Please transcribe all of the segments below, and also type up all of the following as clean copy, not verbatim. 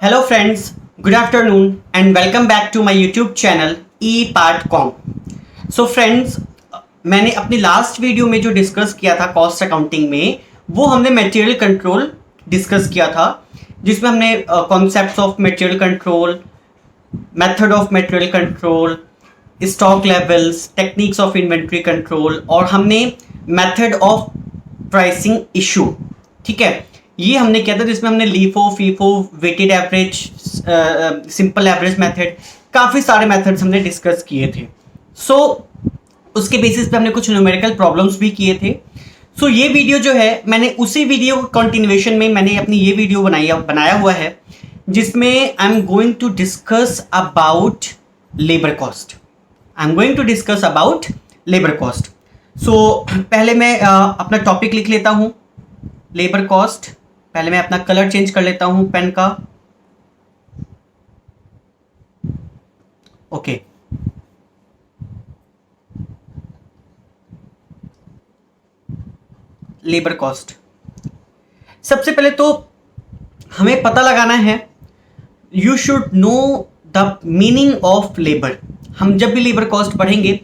Hello friends, good afternoon and welcome back to my YouTube channel ePartCom. So friends, मैंने अपनी last video में जो discuss किया था कॉस्ट अकाउंटिंग में वो हमने मटेरियल कंट्रोल डिस्कस किया था, जिसमें हमने concepts of material control, method of material control, stock levels, techniques of inventory control और हमने मेथड ऑफ प्राइसिंग इशू, ठीक है, ये हमने किया था, जिसमें हमने LIFO, FIFO, weighted average, simple average method, काफ़ी सारे मेथड्स हमने डिस्कस किए थे. सो उसके बेसिस पे हमने कुछ न्यूमेरिकल प्रॉब्लम्स भी किए थे. सो ये वीडियो जो है मैंने उसी वीडियो कंटिन्यूएशन में मैंने अपनी ये वीडियो बनाया हुआ है, जिसमें I am going to discuss about labour cost. So पहले मैं अपना टॉपिक लिख लेता हूँ, लेबर कॉस्ट. पहले मैं अपना कलर चेंज कर लेता हूं पेन का. Okay, labour cost. सबसे पहले तो हमें पता लगाना है, you should know the meaning of labour. हम जब भी लेबर कॉस्ट पढ़ेंगे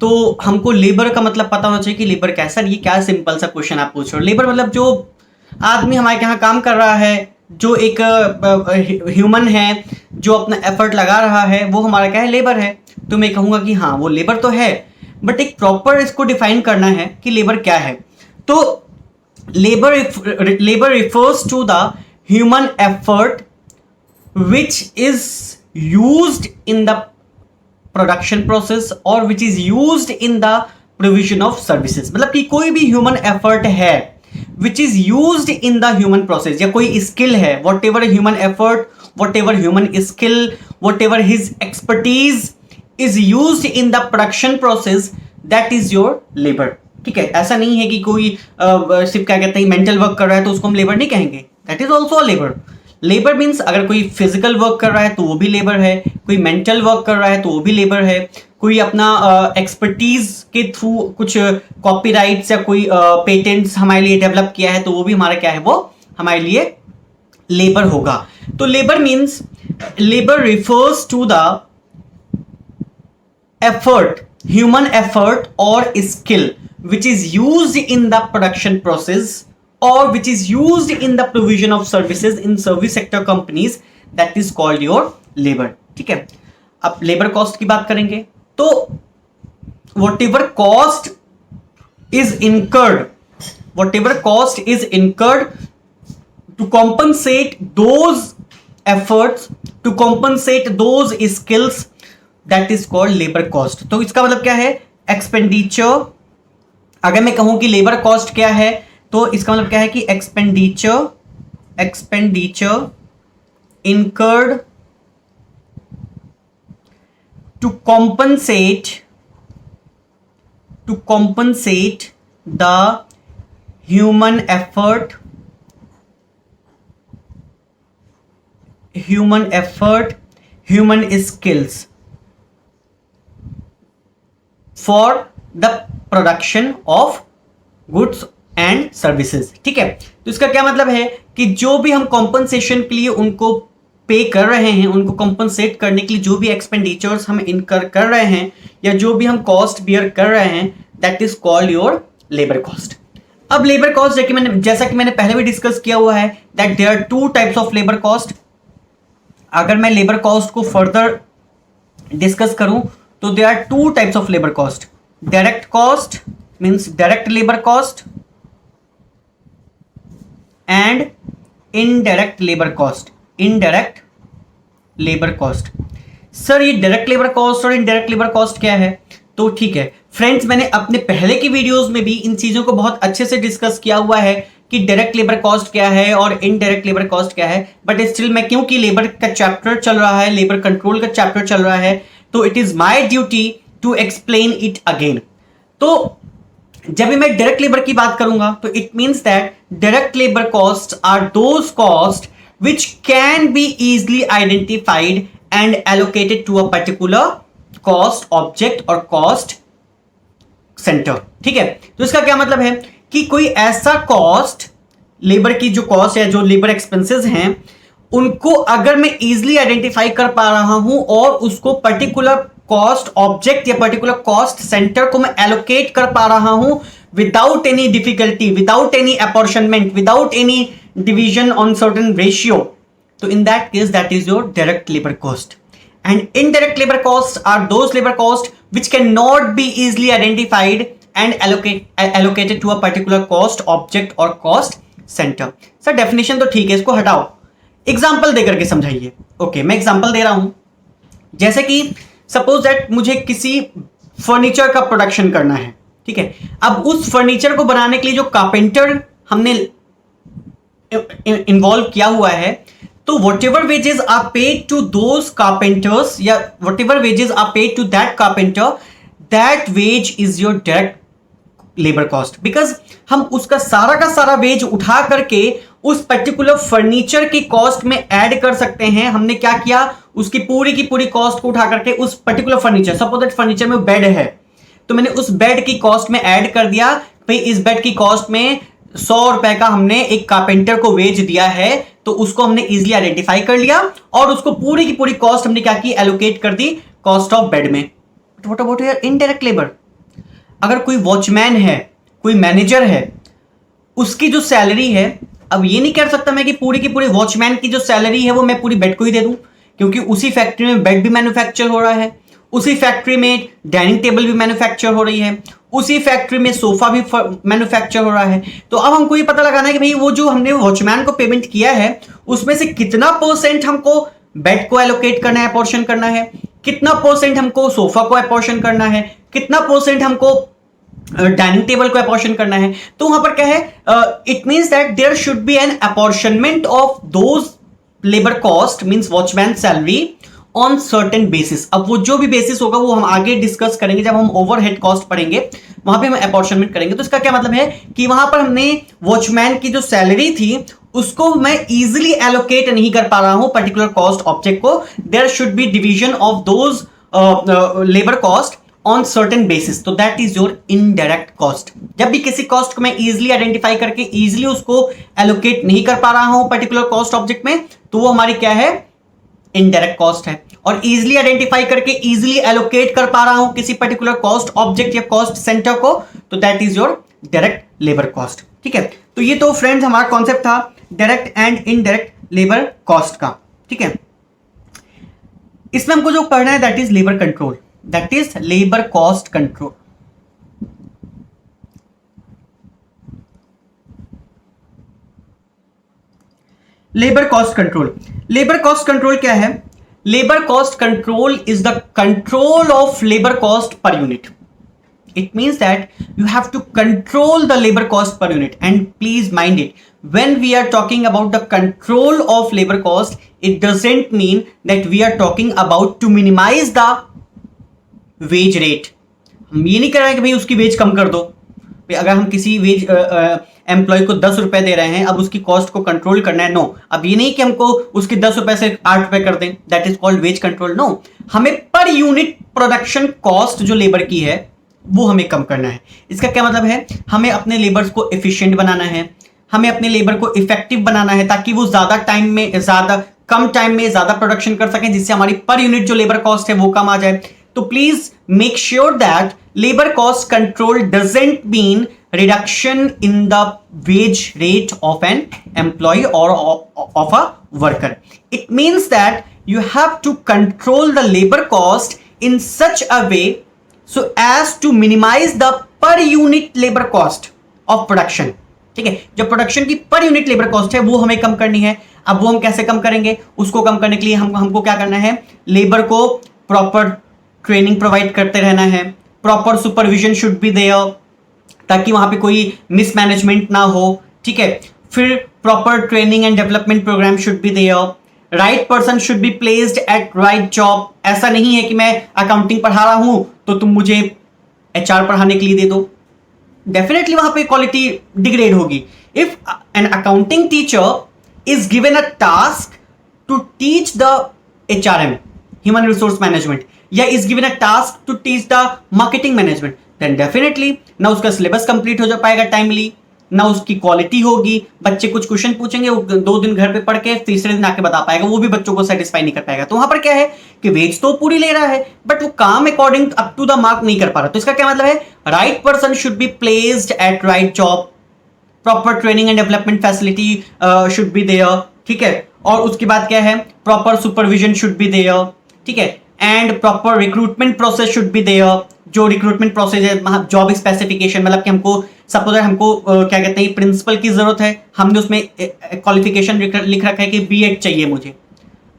तो हमको लेबर का मतलब पता होना चाहिए कि लेबर कैसा. ये क्या सिंपल सा क्वेश्चन आप पूछ रहे हो. लेबर मतलब जो आदमी हमारे यहाँ काम कर रहा है, जो एक ह्यूमन है, जो अपना एफर्ट लगा रहा है, वो हमारा क्या है, लेबर है. तो मैं कहूँगा कि हाँ वो लेबर तो है, बट एक प्रॉपर इसको डिफाइन करना है कि लेबर क्या है. तो labour refers to the human effort which is used in the production process और which is used in the provision of services. मतलब कि कोई भी ह्यूमन एफर्ट है which is used in the human process, या कोई स्किल है, whatever human effort, whatever human skill, whatever his expertise is used in the production process, that is your labor. ठीक है, ऐसा नहीं है कि कोई सिर्फ क्या कहते हैं मेंटल वर्क कर रहा है तो उसको हम लेबर नहीं कहेंगे. That is also a labour. Labour means अगर कोई फिजिकल वर्क कर रहा है तो वो भी लेबर है, कोई मेंटल वर्क कर रहा है तो वो भी लेबर है, कोई अपना एक्सपर्टीज के थ्रू कुछ कॉपीराइट्स या कोई पेटेंट्स हमारे लिए डेवलप किया है तो वो भी हमारा क्या है, वो हमारे लिए लेबर होगा. तो labour means, labour refers to the effort, human effort और skill which is used in the production process or which is used in the provision of services in service sector companies, that is called your labor. ठीक है, अब labour cost की बात करेंगे तो whatever cost is incurred to compensate those efforts, to compensate those skills, that is called labor cost. तो इसका मतलब क्या है, एक्सपेंडिचर. अगर मैं कहूं कि लेबर कॉस्ट क्या है तो इसका मतलब क्या है कि expenditure incurred to compensate the human effort, human skills for the production of goods and services. ठीक है, तो इसका क्या मतलब है कि जो भी हम कॉम्पनसेशन के लिए उनको पे कर रहे हैं, उनको कॉम्पनसेट करने के लिए जो भी एक्सपेंडिचर्स हम इनकर कर रहे हैं या जो भी हम कॉस्ट बियर कर रहे हैं, that is called your labour cost. अब लेबर कॉस्ट जैसा कि मैंने पहले भी डिस्कस किया हुआ है, that there are two types of labour cost. अगर मैं लेबर कॉस्ट को फर्दर डिस्कस करूं तो there are two types of labour cost. Direct cost means direct labour cost and indirect labour cost. Sir ये direct labour cost और indirect labour cost क्या है? तो ठीक है फ्रेंड्स, मैंने अपने पहले की वीडियोस में भी इन चीजों को बहुत अच्छे से डिस्कस किया हुआ है कि डायरेक्ट लेबर कॉस्ट क्या है और इनडायरेक्ट लेबर कॉस्ट क्या है. बट स्टिल मैं, क्योंकि लेबर का चैप्टर चल रहा है, लेबर कंट्रोल का चैप्टर चल रहा है, तो it is my duty to explain it again. तो जब भी मैं डायरेक्ट लेबर की बात करूंगा तो it means that direct labour cost are those cost which can be easily identified and allocated to a particular cost object or cost center. ठीक है, तो इसका क्या मतलब है कि कोई ऐसा कॉस्ट, लेबर की जो कॉस्ट है, जो लेबर एक्सपेंसेस हैं, उनको अगर मैं इजीली आइडेंटिफाई कर पा रहा हूं और उसको पर्टिकुलर कॉस्ट ऑब्जेक्ट या पर्टिकुलर कॉस्ट सेंटर को मैं एलोकेट कर पा रहा हूं without any difficulty, without any apportionment, without any division on certain ratio, तो in that case that is your direct labor cost. And indirect labor costs are those labor costs which cannot be easily identified and allocated to a particular cost object or cost center. Sir definition तो ठीक है, इसको हटाओ, example देकर के समझाइए. Okay, मैं example दे रहा हूं. जैसे कि सपोज दैट मुझे किसी फर्नीचर का प्रोडक्शन करना है, ठीक है. अब उस फर्नीचर को बनाने के लिए जो कारपेंटर हमने इन्वॉल्व किया हुआ है, तो whatever wages are paid to those carpenters या whatever wages are paid to that carpenter, that wage is your direct labor cost. because हम उसका सारा का सारा वेज उठा करके उस पर्टिकुलर फर्नीचर की कॉस्ट में ऐड कर सकते हैं. हमने क्या किया, उसकी पूरी की पूरी कॉस्ट को उठा करके उस particular furniture, suppose that furniture में बेड है, तो मैंने उस बेड की कॉस्ट में ऐड कर दिया. भाई इस बेड की कॉस्ट में 100 रुपए का हमने एक कारपेंटर को वेज दिया है, तो उसको हमने इजीली आइडेंटिफाई कर लिया और उसको पूरी की पूरी कॉस्ट हमने क्या की, एलोकेट कर दी कॉस्ट ऑफ बेड में. What about your indirect labour? अगर कोई वॉचमैन है, कोई मैनेजर है, उसकी जो सैलरी है, अब ये नहीं कह सकता मैं कि पूरी की पूरी वॉचमैन की जो सैलरी है वो मैं पूरी बेड को ही दे दूं, क्योंकि उसी फैक्ट्री में बेड भी मैन्युफैक्चर हो रहा है, उसी फैक्ट्री में डाइनिंग टेबल भी मैन्युफैक्चर हो रही है, उसी फैक्ट्री में सोफा भी मैन्युफैक्चर हो रहा है. तो अब हमको ये पता लगाना है कि भाई वो जो हमने वॉचमैन को पेमेंट किया है उसमें से कितना परसेंट हमको बेड को एलोकेट करना है, अपॉर्शन करना है, कितना परसेंट हमको सोफा को अपॉर्शन करना है, कितना परसेंट हमको डाइनिंग टेबल को अपॉर्शन करना है. तो वहां पर क्या है, it means that there should be an apportionment of those labour cost means watchman salary on certain basis. अब वो जो भी बेसिस होगा वो हम आगे डिस्कस करेंगे, जब हम ओवरहेड कॉस्ट पढ़ेंगे वहां पे हम अपॉर्शनमेंट करेंगे. तो इसका क्या मतलब है कि वहां पर हमने वॉचमैन की जो सैलरी थी उसको मैं इजीली एलोकेट नहीं कर पा रहा हूं पर्टिकुलर कॉस्ट ऑब्जेक्ट को. There should be division of those labour cost on certain basis, तो that is your indirect cost. जब भी किसी कॉस्ट को मैं इजीली आइडेंटिफाई करके इजीली उसको एलोकेट नहीं कर पा रहा हूं पर्टिकुलर कॉस्ट ऑब्जेक्ट में, तो वो हमारी क्या है, इनडायरेक्ट कॉस्ट है. और इजीली आइडेंटिफाई करके इजीली एलोकेट कर पा रहा हूं किसी पर्टिकुलर कॉस्ट ऑब्जेक्ट या कॉस्ट सेंटर को, तो that is your direct labour cost. ठीक है, तो ये तो फ्रेंड्स हमारा कॉन्सेप्ट था direct and indirect labour cost का. ठीक है, इसमें हमको जो पढ़ना है that is labour control, that is labour cost control. Labour cost control, labour cost control क्या है? Labour cost control is the control of labour cost per unit. It means that you have to control the labor cost per unit. And please mind it, when we are talking about the control of labor cost, it doesn't mean that we are talking about to minimize the wage rate. हम ये नहीं कर रहे हैं कि भाई उसकी veg कम कर दो. भाई अगर हम किसी वेज एम्प्लॉय को 10 रुपए दे रहे हैं, अब उसकी कॉस्ट को कंट्रोल करना है, नो. अब ये नहीं कि हमको उसकी 10 रुपए से 8 रुपए कर दें, that is called wage control. No, हमें पर यूनिट प्रोडक्शन कॉस्ट जो लेबर की है वो हमें कम करना है. इसका क्या मतलब है, हमें अपने लेबर्स को एफिशिएंट बनाना है, हमें अपने लेबर को इफेक्टिव बनाना है ताकि वो ज्यादा टाइम में, ज्यादा कम टाइम में ज्यादा प्रोडक्शन कर सकें, जिससे हमारी पर यूनिट जो लेबर कॉस्ट है वो कम आ जाए. तो please make sure that labour cost control doesn't mean reduction in the wage rate of an employ और of a worker. It means that you have to control the labour cost in such a way so as to minimize the per unit labor cost of production. ठीक है, जो production की per unit labour cost है वो हमें कम करनी है. अब वो हम कैसे कम करेंगे, उसको कम करने के लिए हमको क्या करना है, लेबर को प्रॉपर ट्रेनिंग प्रोवाइड करते रहना है, proper supervision should be there ताकि वहां पे कोई मिसमैनेजमेंट ना हो. ठीक है, फिर proper training and development programme should be there. Right person should be placed at right job. ऐसा नहीं है कि मैं अकाउंटिंग पढ़ा रहा हूं तो तुम मुझे एचआर पढ़ाने के लिए दे दो. डेफिनेटली वहां पे क्वालिटी डिग्रेड होगी. If an accounting teacher is given a task to teach the HRM, human resource management, या is given a task to teach the marketing management, then definitely ना उसका सिलेबस कंप्लीट हो जा पाएगा timely, ना उसकी quality होगी। बच्चे कुछ क्वेश्चन पूछेंगे, वो 2 दिन घर पे पढ़ के तीसरे दिन आके बता पाएगा, वो भी बच्चों को सेटिस्फाई नहीं कर पाएगा। तो वहां पर क्या है कि वेज तो पूरी ले रहा है बट वो काम according up to the mark नहीं कर पा रहा। तो इसका क्या मतलब है, right person should be placed at right job, proper training and development facility should be there, ठीक है। और उसके बाद क्या है, proper supervision should be there, ठीक है। And proper recruitment process should be there, जो रिक्रूटमेंट प्रोसेस है, जॉब स्पेसिफिकेशन, मतलब कि हमको सपोज हमको क्या कहते हैं प्रिंसिपल की जरूरत है, हमने उसमें क्वालिफिकेशन लिख रखा है कि बीएड चाहिए मुझे।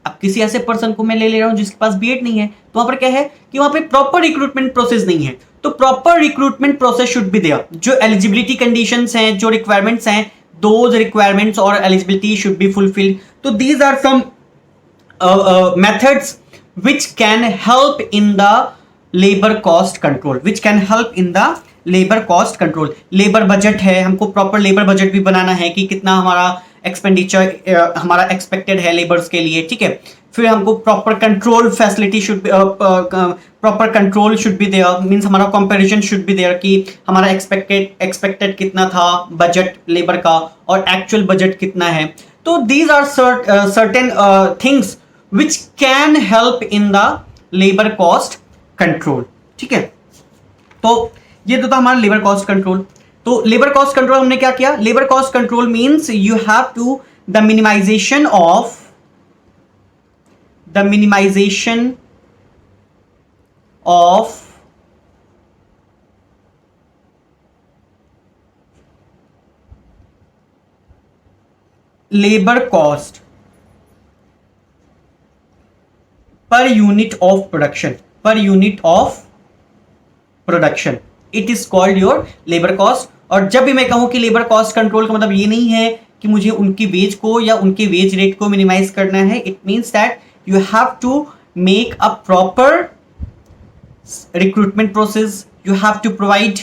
अब किसी ऐसे पर्सन को मैं ले रहा हूं जिसके पास बीएड नहीं है, तो वहां पर क्या है कि वहां पे प्रॉपर रिक्रूटमेंट प्रोसेस नहीं है। तो proper recruitment process should be there, जो एलिजिबिलिटी कंडीशंस हैं, जो रिक्वायरमेंट्स हैं, दोज रिक्वायरमेंट्स और एलिजिबिलिटी शुड बी फुलफिल्ड। तो these are some methods which can help in the labor cost control, which can help in the labor cost control। Labour budget है, हमको proper labour budget भी बनाना है कि कितना हमारा expenditure हमारा एक्सपेक्टेड है लेबर्स के लिए, ठीक है। फिर हमको proper control facility should proper control should be there, means हमारा कंपैरिजन शुड बी देयर कि हमारा एक्सपेक्टेड कितना था बजट लेबर का और एक्चुअल बजट कितना है। तो these are certain things which can help in the labor cost control, ठीक है। तो ये तो था हमारा लेबर कॉस्ट कंट्रोल। तो लेबर कॉस्ट कंट्रोल हमने क्या किया, labour cost control means you have to the minimisation of labour cost per unit of production, it is called your labor cost। और जब भी मैं कहूं कि लेबर कॉस्ट कंट्रोल का मतलब ये नहीं है कि मुझे उनकी वेज को या उनके वेज रेट को मिनिमाइज करना है। It means that you have to make a proper recruitment process, you have to provide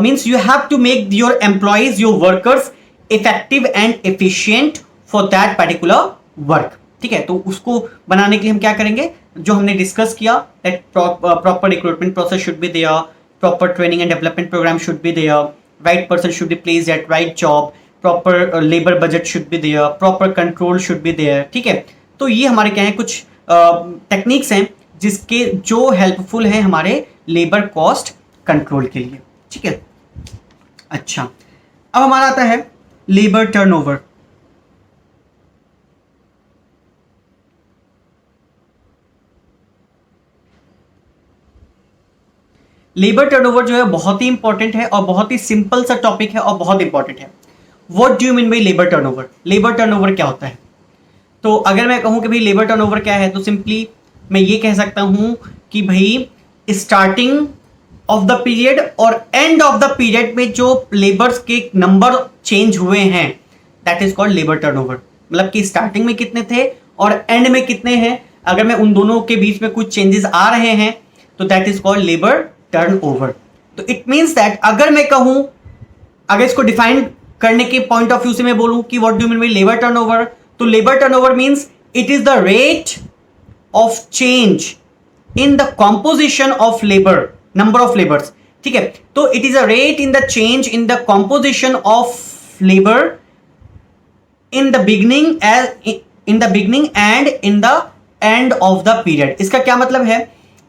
means you have to make your employees, your workers effective and efficient for that particular work, ठीक है। तो उसको बनाने के लिए हम क्या करेंगे, जो हमने डिस्कस किया, that proper recruitment process should be there, proper training and development programme should be there, right person should be placed at right job, proper labour budget should be there, proper control should be there, ठीक है। तो ये हमारे क्या है कुछ techniques हैं जिसके जो हेल्पफुल हैं हमारे लेबर कॉस्ट कंट्रोल के लिए, ठीक है। अच्छा, अब हमारा आता है लेबर टर्नओवर। लेबर टर्नओवर जो है बहुत ही इंपॉर्टेंट है और बहुत ही सिंपल सा टॉपिक है और बहुत इंपॉर्टेंट है। What do you mean by labour turnover? Labour turnover क्या होता है? तो अगर मैं कहूं कि भाई लेबर टर्नओवर क्या है, तो सिंपली मैं ये कह सकता हूं कि भाई स्टार्टिंग ऑफ द पीरियड और एंड ऑफ द पीरियड में जो लेबर्स के नंबर चेंज हुए हैं, that is called labour turnover. मतलब कि स्टार्टिंग में कितने थे और एंड में कितने हैं, अगर मैं उन दोनों के बीच में कुछ चेंजेस आ रहे हैं तो that is called labour turnover. तो इट मींस दैट अगर मैं कहूं, अगर इसको डिफाइन करने के पॉइंट ऑफ व्यू से मैं बोलूं कि what do you mean by labour turnover, तो labour turnover means it is the rate of change in the composition of labour, number of labours, ठीक है। तो it is a rate in the change in the composition of labour in the beginning and in the end of the period. इसका क्या मतलब है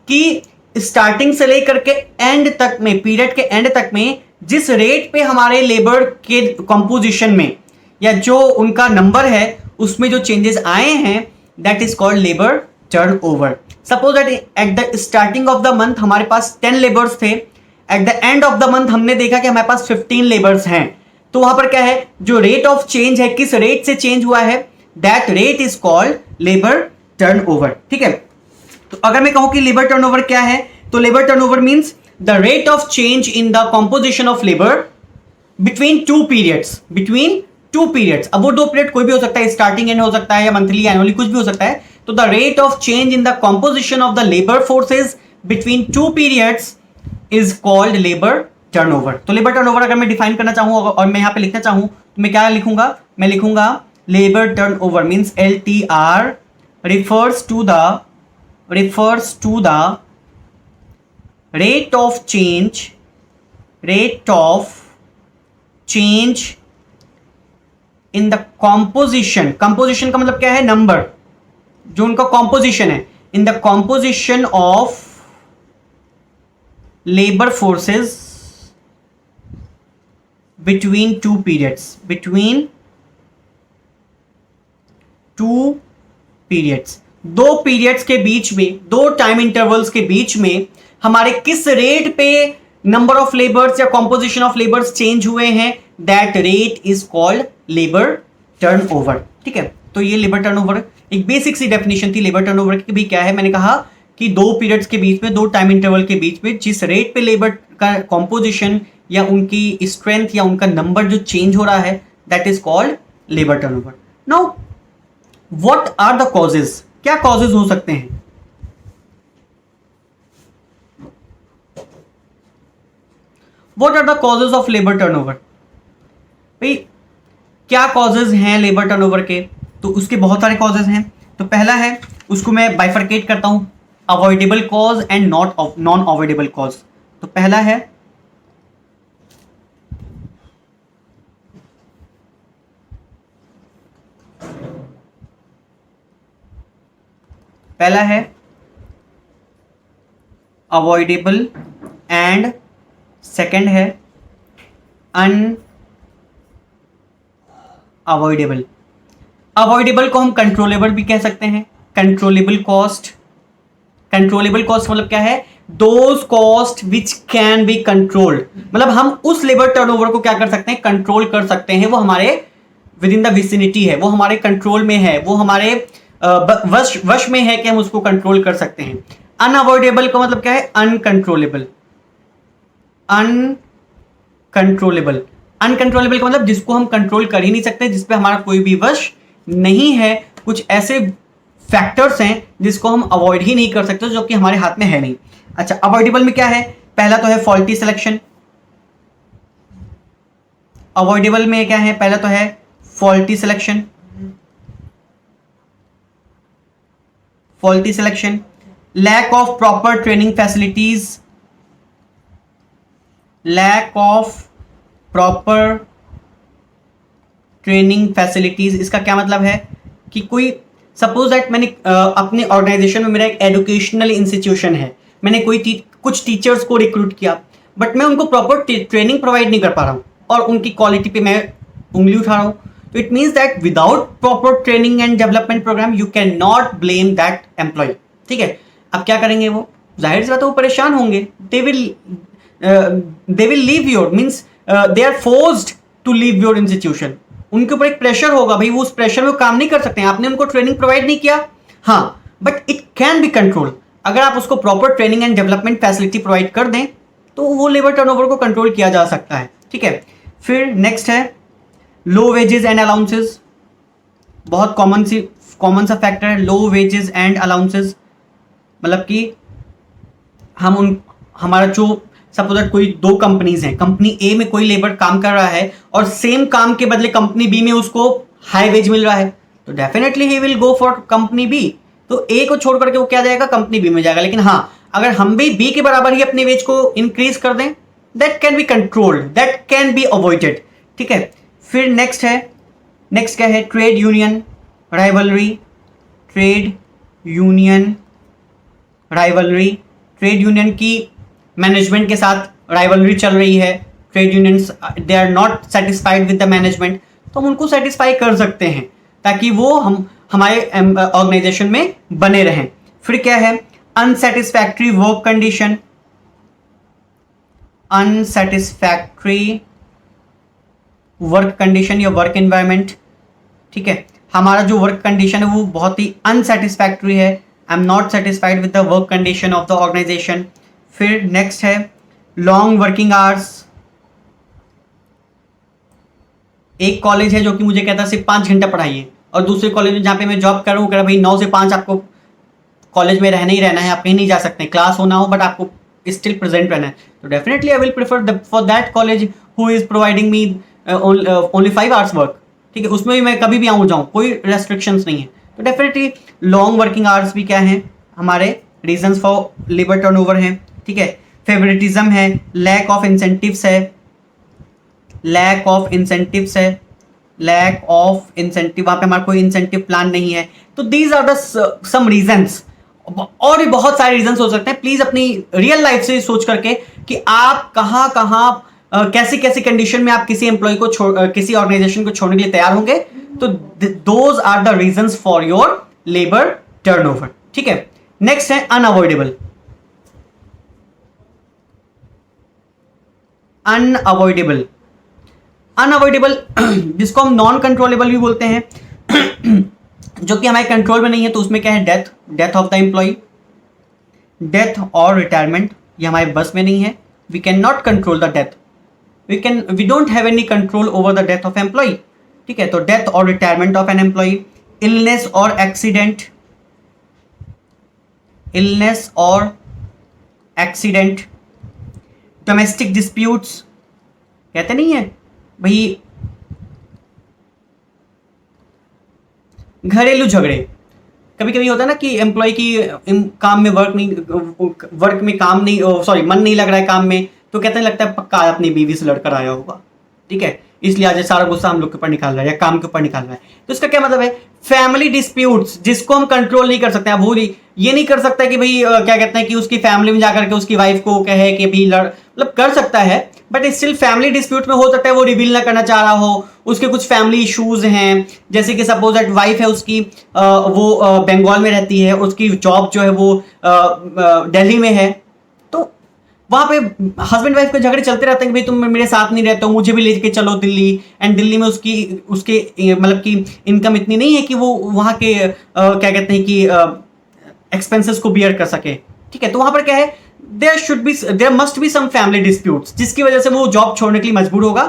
कि starting से लेकर के एंड तक में, पीरियड के एंड तक में जिस रेट पे हमारे लेबर के कंपोजिशन में या जो उनका नंबर है उसमें जो चेंजेस आए हैं, that is called labour turnover. Suppose that at the starting of the month हमारे पास 10 लेबर्स थे, at the end of the month हमने देखा कि हमारे पास 15 लेबर्स हैं। तो वहां पर क्या है, जो रेट ऑफ चेंज है, किस रेट से चेंज हुआ है, that rate is called labour turnover, ठीक है। तो अगर मैं कहूं कि लेबर टर्नओवर क्या है, तो labour turnover means the rate of change in the composition of labour between two periods. अब वो दो पीरियड कोई भी हो सकता है, स्टार्टिंग एंड हो सकता है या मंथली एनुअली कुछ भी हो सकता है। तो the rate of change in the composition of the labour forces between two periods is called labour turnover. तो लेबर टर्नओवर अगर मैं डिफाइन करना चाहूं और मैं यहां पे लिखना चाहूं तो मैं क्या लिखूंगा, मैं लिखूंगा labour turnover means LTR refers to the rate of change change in the composition, composition का मतलब क्या है, नंबर, जो उनका कॉम्पोजिशन है, इन the composition of labour forces between two periods, between two periods, दो पीरियड्स के बीच में, दो टाइम इंटरवल्स के बीच में हमारे किस रेट पे नंबर ऑफ लेबर्स या कॉम्पोजिशन ऑफ लेबर्स चेंज हुए हैं, that rate is called labour turnover. ठीक है, तो ये लेबर टर्नओवर एक बेसिक सी डेफिनेशन थी लेबर टर्नओवर की भी। क्या है, मैंने कहा कि दो पीरियड्स के बीच में, दो टाइम इंटरवल के बीच में जिस रेट पे लेबर का कॉम्पोजिशन या उनकी स्ट्रेंथ या उनका नंबर जो चेंज हो रहा है, that is called labour turnover. Now what are the causes, क्या कॉजेज हो सकते हैं? What are the causes of labour turnover? भाई क्या कॉजेज हैं लेबर टर्नओवर के? तो उसके बहुत सारे कॉजेज हैं। तो पहला है, उसको मैं बाइफरकेट करता हूं, avoidable cause and non avoidable cause. तो पहला है अवॉइडेबल एंड सेकंड है अनअवॉइडेबल। अवॉइडेबल को हम कंट्रोलेबल भी कह सकते हैं, कंट्रोलेबल कॉस्ट। कंट्रोलेबल कॉस्ट मतलब क्या है, those cost which can be controlled, मतलब हम उस लेबर टर्नओवर को क्या कर सकते हैं, कंट्रोल कर सकते हैं, वो हमारे विद इन द विसिनिटी है, वो हमारे कंट्रोल में है, वो हमारे वश में है कि हम उसको कंट्रोल कर सकते हैं। अनअवॉइडेबल का मतलब क्या है, अनकंट्रोलेबल। अनकंट्रोलेबल, अनकंट्रोलेबल का मतलब जिसको हम कंट्रोल कर ही नहीं सकते, जिसपे हमारा कोई भी वश नहीं है, कुछ ऐसे फैक्टर्स हैं जिसको हम अवॉइड ही नहीं कर सकते, जो कि हमारे हाथ में है नहीं। अच्छा, अवॉइडेबल में क्या है, पहला तो है फॉल्टी सिलेक्शन। अवॉइडेबल में क्या है, पहला तो है faulty selection, faulty selection, lack of proper training facilities, lack of proper training facilities. इसका क्या मतलब है कि कोई सपोज दैट मैंने अपने ऑर्गेनाइजेशन में, मेरा एक एजुकेशनल इंस्टीट्यूशन है, मैंने कुछ टीचर्स को रिक्रूट किया, बट मैं उनको प्रॉपर ट्रेनिंग प्रोवाइड नहीं कर पा रहा हूँ और उनकी क्वालिटी पे मैं उंगली उठा रहा हूँ। तो it means that without proper training and development programme you can not blame that employee. ठीक है, अब क्या करेंगे वो, जाहिर सी बात है वो परेशान होंगे, they will leave your, means they are forced to leave your institution. उनके ऊपर एक प्रेशर होगा, भाई वो उस प्रेशर में काम नहीं कर सकते हैं, आपने उनको ट्रेनिंग प्रोवाइड नहीं किया। हाँ, but it can be control, अगर आप उसको proper training and development facility provide कर दें तो वो लेबर टर्नओवर को कंट्रोल किया जा सकता है। ठीक है, फिर नेक्स्ट है लो वेजेस एंड अलाउंसेस। बहुत कॉमन सा फैक्टर है लो वेजेस एंड अलाउंसेस, मतलब कि हमारा जो सपोज कोई दो कंपनीज हैं, कंपनी ए में कोई लेबर काम कर रहा है और सेम काम के बदले कंपनी बी में उसको हाई वेज मिल रहा है, तो डेफिनेटली ही will go for company B. तो ए को छोड़ करके वो क्या जाएगा, कंपनी बी में जाएगा। लेकिन हाँ, अगर हम भी बी के बराबर ही अपने वेज को इंक्रीज कर दें, that can be controlled, that can be avoided. ठीक है, फिर नेक्स्ट क्या है, trade union rivalry. Trade union rivalry, trade union की मैनेजमेंट के साथ राइवलरी चल रही है, trade unions they are not satisfied with the management, तो हम उनको सेटिस्फाई कर सकते हैं ताकि वो हमारे ऑर्गेनाइजेशन में बने रहें। फिर क्या है, unsatisfactory work condition. Unsatisfactory work condition या वर्क एनवायरनमेंट। ठीक है, हमारा जो वर्क कंडीशन है वो बहुत ही अनसेटिस्फैक्ट्री है, I am not satisfied with the work condition of the organisation. फिर नेक्स्ट है लॉन्ग वर्किंग आवर्स। एक कॉलेज है जो कि मुझे कहता है सिर्फ 5 घंटा पढ़ाइए, और दूसरे कॉलेज में जहाँ पे मैं जॉब कर रहा हूँ कह रहा भाई 9 से 5 आपको कॉलेज में रहना ही रहना है, आप कहीं नहीं जा सकते, क्लास होना हो बट आपको स्टिल प्रेजेंट रहना है। तो definitely I will prefer for that college who is providing me only 5 hours work. ठीक है, उसमें भी मैं कभी भी आऊँ जाऊँ, कोई रेस्ट्रिक्शंस नहीं है। तो डेफिनेटली लॉन्ग वर्किंग आवर्स भी क्या हैं, हमारे रीजंस फॉर लेबर टर्नओवर हैं। ठीक है, फेवरेटिज्म है, लैक ऑफ इंसेंटिव्स है, लैक ऑफ इंसेंटिव्स है, लैक ऑफ इंसेंटिव, वहां पे हमारा कोई इंसेंटिव प्लान नहीं है। तो these are the some reasons, और भी बहुत सारे रीजंस हो सकते हैं। प्लीज अपनी रियल लाइफ से सोच करके कि आप कहां कहां कैसी कैसी कंडीशन में आप किसी एम्प्लॉय को किसी ऑर्गेनाइजेशन को छोड़ने के लिए तैयार होंगे। तो those are the reasons for your labour turnover. ठीक है, नेक्स्ट है अनअवॉइडेबल। अनअवॉइडेबल, अनअवॉइडेबल जिसको हम नॉन कंट्रोलेबल भी बोलते हैं, जो कि हमारे कंट्रोल में नहीं है। तो उसमें क्या है, death, death of the employee, death और रिटायरमेंट, ये हमारे बस में नहीं है। We can not control the death, we don't have any control over the death of employee. ठीक है, तो डेथ और retirement of an employee, illness और एक्सीडेंट, इलनेस और एक्सीडेंट, डोमेस्टिक डिस्प्यूट्स, कहते नहीं है भाई घरेलू झगड़े। कभी कभी होता है ना कि एम्प्लॉय की काम में वर्क में काम नहीं, सॉरी मन नहीं लग रहा है काम में, तो कहते हैं लगता है पक्का अपनी बीवी से लड़कर आया होगा। ठीक है, इसलिए आज सारा गुस्सा हम लोग के ऊपर निकाल रहा है या काम के ऊपर निकाल रहा है। तो इसका क्या मतलब है, फैमिली डिस्प्यूट्स जिसको हम कंट्रोल नहीं कर सकते हैं। वो ये नहीं कर सकता कि भाई क्या कहते हैं कि उसकी फैमिली में जाकर के उसकी वाइफ को कहे कि भाई मतलब कर सकता है, बट स्टिल फैमिली डिस्प्यूट में हो सकता है वो रिवील ना करना चाह रहा हो, उसके कुछ फैमिली इश्यूज हैं। जैसे कि सपोज दैट वाइफ है उसकी, वो बंगाल में रहती है, उसकी जॉब जो है वो दिल्ली में है, तो वहां पे हस्बैंड वाइफ के झगड़े चलते रहते हैं कि भाई तुम मेरे साथ नहीं रहते हो, मुझे भी लेके चलो दिल्ली। एंड दिल्ली में उसके मतलब कि इनकम इतनी नहीं है कि वो वहां के क्या कहते हैं कि एक्सपेंसेस को बियर कर सके। ठीक है, तो वहां पर क्या है, there must be some family disputes जिसकी वजह से वो जॉब छोड़ने के लिए मजबूर होगा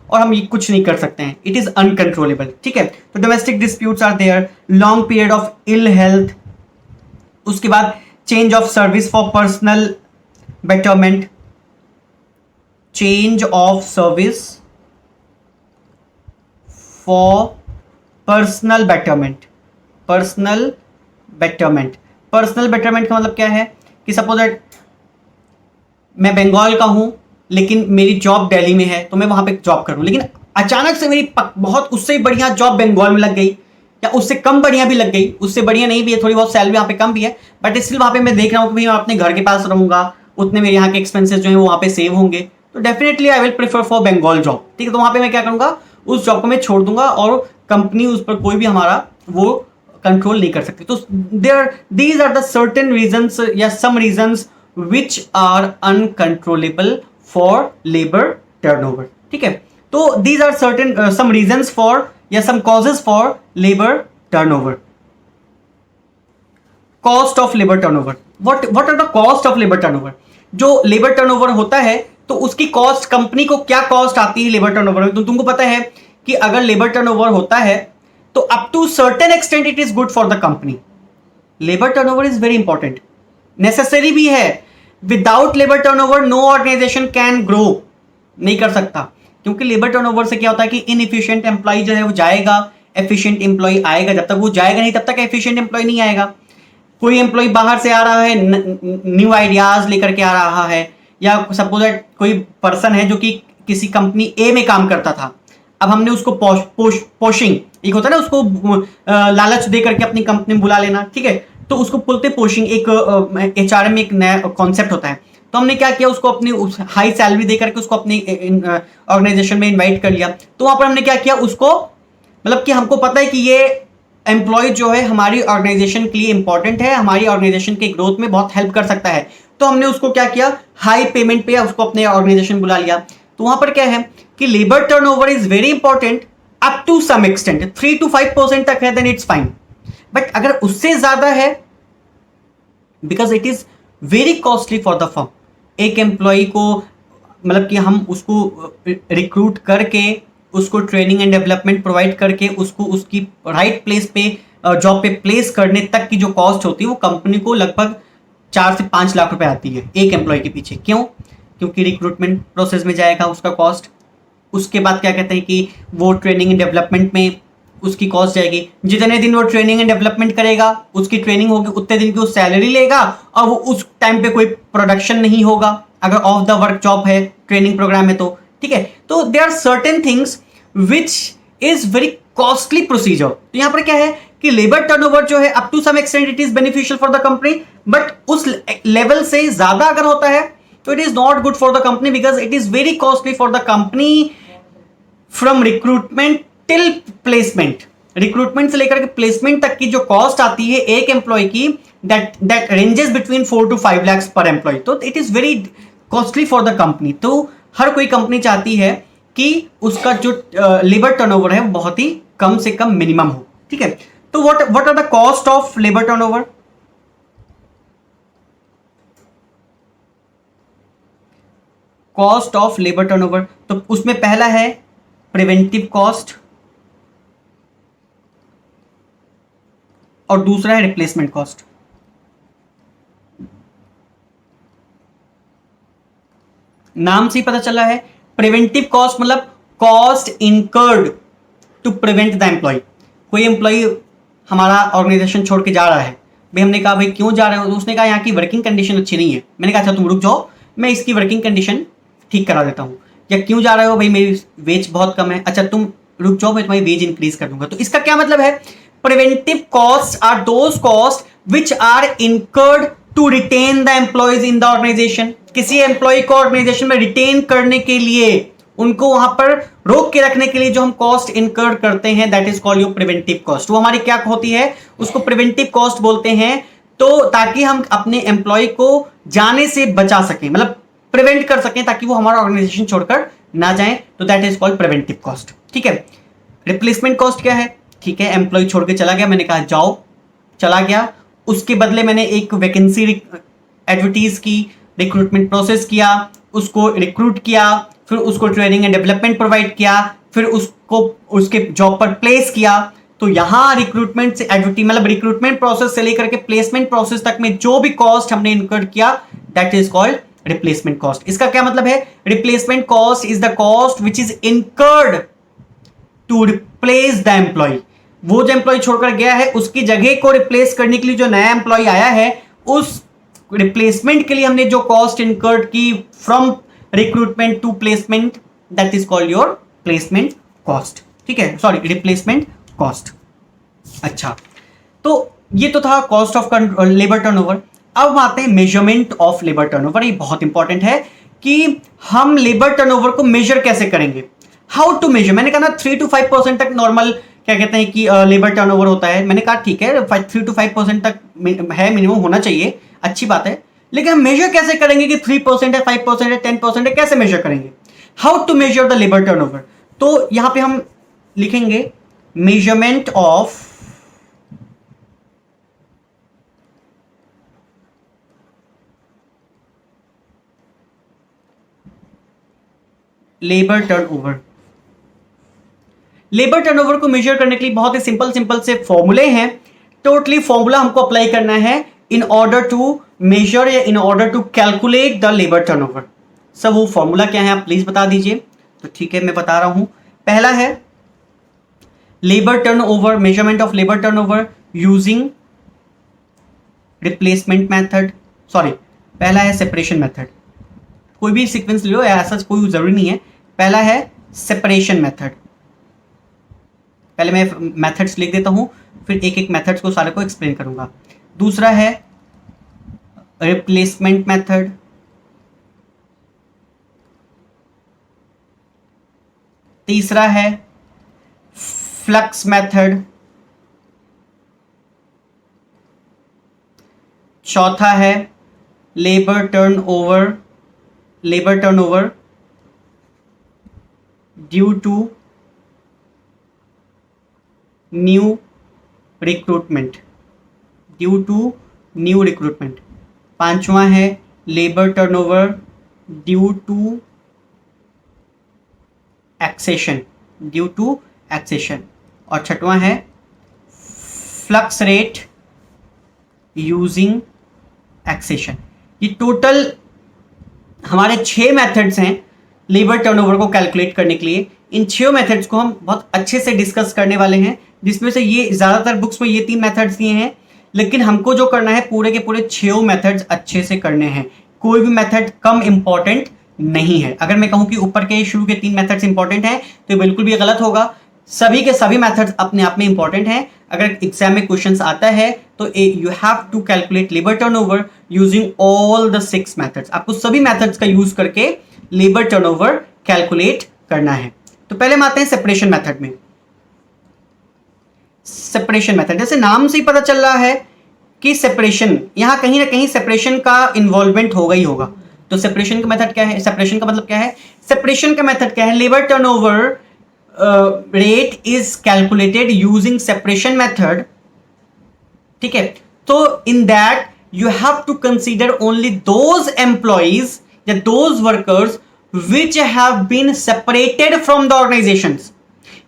और हम ये कुछ नहीं कर सकते हैं। It is uncontrollable. ठीक है, तो domestic disputes are there, long period of ill health, उसके बाद change of service for personal betterment, change of service for personal betterment, personal betterment, personal betterment का मतलब क्या है कि सपोज दैट मैं बंगाल का हूं लेकिन मेरी जॉब दिल्ली में है, तो मैं वहां पे जॉब करूं, लेकिन अचानक से मेरी बहुत उससे बढ़िया जॉब बंगाल में लग गई, या उससे कम बढ़िया भी लग गई, उससे बढ़िया नहीं भी है, थोड़ी बहुत सैलरी वहां पे कम भी है, बट स्टिल वहां पे मैं देख रहा हूं कि मैं अपने घर के पास रहूंगा, उतने मेरे यहाँ के एक्सपेंसेस जो है वो वहाँ पे सेव होंगे, तो definitely I will prefer for Bengal job. ठीक है, तो वहाँ पे मैं क्या करूँगा, उस जॉब को मैं छोड़ दूंगा और कंपनी उस पर कोई भी हमारा वो कंट्रोल नहीं कर सकती। तो these are the certain reasons या some reasons which are uncontrollable for labour turnover. ठीक है, तो these are certain some reasons for या some causes for labour turnover. Cost of labour turnover, what are the cost of labour turnover. जो labour turnover होता है तो उसकी cost, company को क्या कॉस्ट आती है लेबर टर्नओवर में। तो तुमको पता है कि अगर लेबर टर्नओवर होता है तो up to certain extent it is good for the company. Labour turnover is very important, necessary भी है। Without labour turnover no organisation can grow, नहीं कर सकता, क्योंकि लेबर टर्नओवर से क्या होता है कि इनएफिशिएंट एम्प्लॉय जो है वो जाएगा, एफिशिएंट एम्प्लॉय आएगा। जब तक वो जाएगा नहीं तब तक एफिशिएंट एम्प्लॉय नहीं आएगा। कोई एम्प्लॉय बाहर से आ रहा है, न्यू आइडियाज लेकर के आ रहा है, या सपोज दैट कोई पर्सन है जो कि किसी कंपनी ए में काम करता था, अब हमने उसको पोशिंग, एक होता है ना उसको लालच दे करके अपनी कंपनी में बुला लेना। ठीक है, तो उसको बोलते पोशिंग, एक एचआरएम में एक नया कॉन्सेप्ट होता है। तो हमने क्या किया, उसको अपनी हाई सैलरी दे करके उसको अपनी ऑर्गेनाइजेशन में इन्वाइट कर लिया। तो वहां पर हमने क्या किया, उसको मतलब कि हमको पता है कि ये एम्प्लॉय जो है हमारी ऑर्गेनाइजेशन के लिए इंपॉर्टेंट है, हमारी ऑर्गेनाइजेशन के ग्रोथ में बहुत हेल्प कर सकता है, तो हमने उसको क्या किया, हाई पेमेंट पे उसको अपने ऑर्गेनाइजेशन बुला लिया। तो वहां पर क्या है कि labour turnover is very important up to some extent, 3 to 5% तक है देन इट्स फाइन, बट अगर उससे ज्यादा है, because it is very costly for the firm. एक एम्प्लॉय को मतलब कि हम उसको रिक्रूट करके, उसको ट्रेनिंग एंड डेवलपमेंट प्रोवाइड करके, उसको उसकी राइट प्लेस पे जॉब पे प्लेस करने तक की जो कॉस्ट होती है वो कंपनी को लगभग 4 से 5 लाख रुपए आती है एक एम्प्लॉय के पीछे। क्यों? क्योंकि रिक्रूटमेंट प्रोसेस में जाएगा उसका कॉस्ट, उसके बाद क्या कहते हैं कि वो ट्रेनिंग एंड डेवलपमेंट में उसकी कॉस्ट जाएगी, जितने दिन वो ट्रेनिंग एंड डेवलपमेंट करेगा, उसकी ट्रेनिंग होगी, उतने दिन की वो सैलरी लेगा, और वो उस टाइम पे कोई प्रोडक्शन नहीं होगा अगर ऑफ द वर्क जॉब है, ट्रेनिंग प्रोग्राम है तो। ठीक है। तो there are certain things which is very costly procedure. तो यहां पर क्या है कि लेबर टर्नओवर जो है up to some extent it is beneficial for the company, but उस लेवल से ज्यादा अगर होता है तो it is not good for the company, because it is very costly for the company from recruitment till placement. Recruitment से लेकर के प्लेसमेंट तक की जो कॉस्ट आती है एक एम्प्लॉय की, that ranges between 4 to 5 lakhs पर एम्प्लॉय। तो it is very costly for the company. तो हर कोई कंपनी चाहती है कि उसका जो लेबर टर्नओवर है बहुत ही कम से कम मिनिमम हो, ठीक है। तो what are the cost of labour turnover? Cost of labour turnover, तो उसमें पहला है प्रिवेंटिव कॉस्ट और दूसरा है रिप्लेसमेंट कॉस्ट। नाम से ही पता चला है, प्रिवेंटिव कॉस्ट मतलब cost incurred to prevent the employee. कोई एम्प्लॉय हमारा ऑर्गेनाइजेशन छोड़ के जा रहा है, भाई हमने कहा भाई क्यों जा रहे हो, तो उसने कहा यहाँ की वर्किंग कंडीशन अच्छी नहीं है। मैंने कहा अच्छा तुम रुक जाओ, मैं इसकी वर्किंग कंडीशन ठीक करा देता हूँ। या क्यों जा रहे हो, भाई मेरी वेज बहुत कम है, अच्छा तुम रुक जाओ मैं तुम्हारी वेज इंक्रीज कर दूंगा। तो इसका क्या मतलब है, preventive cost are those cost which are incurred to retain the employees in the organisation. किसी एम्प्लॉय को ऑर्गेनाइजेशन में रिटेन करने के लिए, उनको वहां पर रोक के रखने के लिए जो हम कॉस्ट इनकर्ड करते हैं, that is called your preventive cost. वो हमारी क्या होती है, उसको प्रिवेंटिव कॉस्ट बोलते हैं। तो ताकि हम अपने एम्प्लॉय को जाने से बचा सकें, मतलब प्रिवेंट कर सकें ताकि वो हमारा ऑर्गेनाइजेशन छोड़कर ना जाए, तो that is called preventive cost, ठीक है। रिप्लेसमेंट कॉस्ट क्या है, ठीक है, एम्प्लॉय छोड़ के चला गया, मैंने कहा जाओ, चला गया, उसके बदले मैंने एक वैकेंसी एडवर्टीज की, रिक्रूटमेंट प्रोसेस किया, उसको रिक्रूट किया, फिर उसको ट्रेनिंग एंड डेवलपमेंट प्रोवाइड किया, फिर उसको उसके जॉब पर प्लेस किया। तो यहां रिक्रूटमेंट से मतलब रिक्रूटमेंट प्रोसेस से लेकर के प्लेसमेंट प्रोसेस तक में जो भी कॉस्ट हमने इनकर किया, that is called replacement cost. इसका क्या मतलब है, replacement cost is the cost which is incurred to replace the employee. वो जो एम्प्लॉय छोड़कर गया है उसकी जगह को रिप्लेस करने के लिए जो नया एम्प्लॉय आया है, उस रिप्लेसमेंट के लिए हमने जो कॉस्ट इनकर्ड की from recruitment to placement, that is called your placement cost, ठीक है, सॉरी रिप्लेसमेंट कॉस्ट। अच्छा, तो ये तो था कॉस्ट ऑफ लेबर टर्नओवर। अब आते हैं मेजरमेंट ऑफ लेबर टर्नओवर। ये बहुत इंपॉर्टेंट है कि हम लेबर टर्नओवर को मेजर कैसे करेंगे, हाउ टू मेजर। मैंने कहा ना 3 to 5% तक नॉर्मल क्या कहते हैं कि लेबर टर्नओवर होता है। मैंने कहा ठीक है 3 to 5% तक है, मिनिमम होना चाहिए, अच्छी बात है। लेकिन हम मेजर कैसे करेंगे कि 3% है, 5% है, 10% है, कैसे मेजर करेंगे, how to measure the labour turnover. तो यहां पे हम लिखेंगे measurement of labour turnover. Labour turnover को मेजर करने के लिए बहुत ही सिंपल से फॉर्मूले हैं। टोटली फॉर्मूला हमको अप्लाई करना है इन ऑर्डर टू मेजर या in order to calculate the labour turnover. सब वो फॉर्मूला क्या है आप प्लीज बता दीजिए। तो ठीक है मैं बता रहा हूं। पहला है labour turnover, measurement of labour turnover using replacement method, sorry पहला है सेपरेशन मेथड। कोई भी सीक्वेंस ले लो, ऐसा कोई जरूरी नहीं है। पहला है सेपरेशन मेथड, पहले मैं मेथड्स लिख देता हूं, फिर एक एक मेथड्स को सारे को एक्सप्लेन करूंगा। दूसरा है रिप्लेसमेंट मेथड, तीसरा है फ्लक्स मेथड, चौथा है labour turnover due to new recruitment, पांचवा है labour turnover due to accession, और छठवां है फ्लक्स रेट यूजिंग एक्सेशन। ये टोटल हमारे 6 मेथड्स हैं लेबर टर्नओवर को कैलकुलेट करने के लिए। इन 6 मेथड्स को हम बहुत अच्छे से डिस्कस करने वाले हैं, जिसमें से ये ज़्यादातर बुक्स में ये 3 मेथड्स दिए हैं, लेकिन हमको जो करना है पूरे के पूरे 6 मेथड्स अच्छे से करने हैं। कोई भी मेथड कम इंपॉर्टेंट नहीं है। अगर मैं कहूं कि ऊपर के शुरू के 3 मेथड्स इंपॉर्टेंट हैं तो ये बिल्कुल भी गलत होगा। सभी के सभी मेथड्स अपने आप में इंपॉर्टेंट हैं। अगर एग्जाम में क्वेश्चंस आता है तो you have to calculate labour turnover using all the 6 methods. आपको सभी मेथड्स का यूज करके लेबर टर्नओवर कैलकुलेट करना है। तो पहले हम आते हैं सेपरेशन मेथड में। सेपरेशन मेथड, जैसे नाम से ही पता चल रहा है कि सेपरेशन, यहां कहीं ना कहीं सेपरेशन का इन्वॉल्वमेंट होगा ही होगा। तो सेपरेशन का मेथड क्या है? सेपरेशन का मतलब क्या है? सेपरेशन का मेथड क्या है? Labour turnover rate is calculated using separation method. ठीक है, तो in that you have to consider only those employees या those workers which have been separated from the organizations